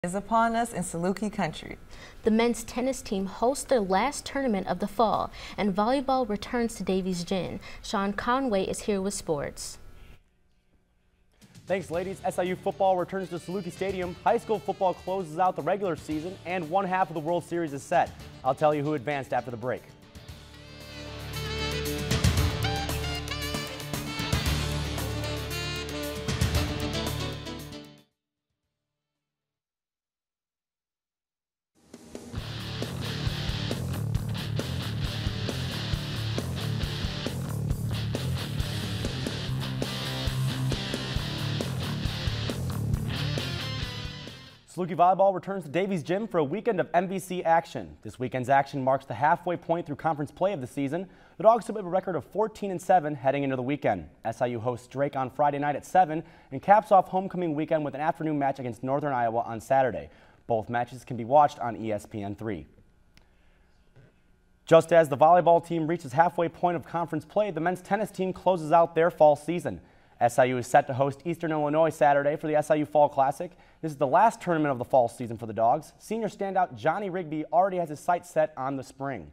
Is upon us in Saluki country. The men's tennis team hosts their last tournament of the fall, and volleyball returns to Davies Gym. Sean Conway is here with sports. Thanks, ladies. SIU football returns to Saluki Stadium. High school football closes out the regular season, and one half of the World Series is set. I'll tell you who advanced after the break. Saluki Volleyball returns to Davies Gym for a weekend of MVC action. This weekend's action marks the halfway point through conference play of the season. The Dogs have a record of 14-7 heading into the weekend. SIU hosts Drake on Friday night at 7 and caps off homecoming weekend with an afternoon match against Northern Iowa on Saturday. Both matches can be watched on ESPN3. Just as the volleyball team reaches halfway point of conference play, the men's tennis team closes out their fall season. SIU is set to host Eastern Illinois Saturday for the SIU Fall Classic. This is the last tournament of the fall season for the Dogs. Senior standout Johnny Rigby already has his sights set on the spring.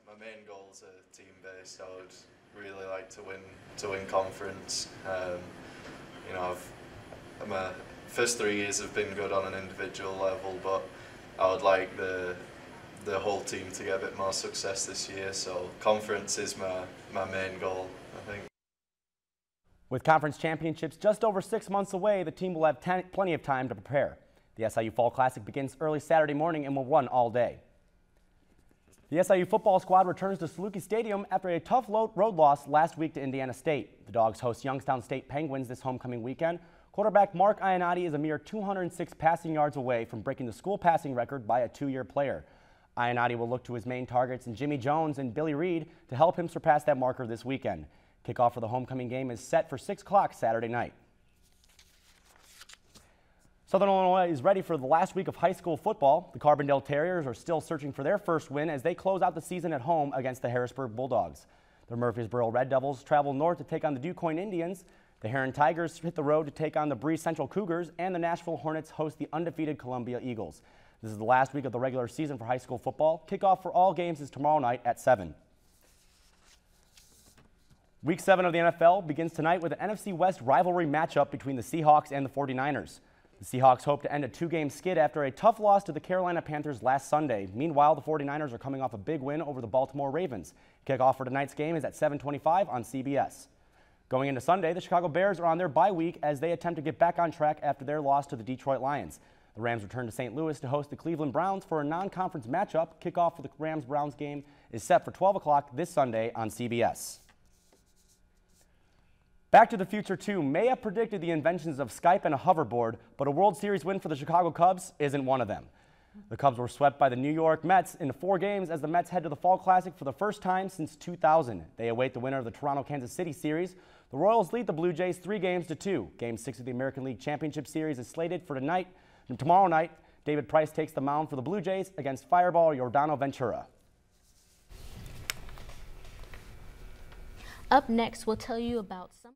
My main goal is team-based. I would really like to win conference. My first 3 years have been good on an individual level, but I would like the whole team to get a bit more success this year. So conference is my main goal, I think. With conference championships just over 6 months away, the team will have plenty of time to prepare. The SIU Fall Classic begins early Saturday morning and will run all day. The SIU football squad returns to Saluki Stadium after a tough road loss last week to Indiana State. The Dogs host Youngstown State Penguins this homecoming weekend. Quarterback Mark Ionati is a mere 206 passing yards away from breaking the school passing record by a 2-year player. Ionati will look to his main targets in Jimmy Jones and Billy Reed to help him surpass that marker this weekend. Kickoff for the homecoming game is set for 6 o'clock Saturday night. Southern Illinois is ready for the last week of high school football. The Carbondale Terriers are still searching for their first win as they close out the season at home against the Harrisburg Bulldogs. The Murfreesboro Red Devils travel north to take on the DuQuoin Indians. The Heron Tigers hit the road to take on the Breeze Central Cougars, and the Nashville Hornets host the undefeated Columbia Eagles. This is the last week of the regular season for high school football. Kickoff for all games is tomorrow night at 7. Week 7 of the NFL begins tonight with an NFC West rivalry matchup between the Seahawks and the 49ers. The Seahawks hope to end a 2-game skid after a tough loss to the Carolina Panthers last Sunday. Meanwhile, the 49ers are coming off a big win over the Baltimore Ravens. Kickoff for tonight's game is at 7:25 on CBS. Going into Sunday, the Chicago Bears are on their bye week as they attempt to get back on track after their loss to the Detroit Lions. The Rams return to St. Louis to host the Cleveland Browns for a non-conference matchup. Kickoff for the Rams-Browns game is set for 12 o'clock this Sunday on CBS. Back to the Future 2 may have predicted the inventions of Skype and a hoverboard, but a World Series win for the Chicago Cubs isn't one of them. The Cubs were swept by the New York Mets in 4 games as the Mets head to the Fall Classic for the first time since 2000. They await the winner of the Toronto-Kansas City series. The Royals lead the Blue Jays 3-2. Game 6 of the American League Championship Series is slated for tonight. And tomorrow night, David Price takes the mound for the Blue Jays against Fireball Yordano Ventura. Up next, we'll tell you about some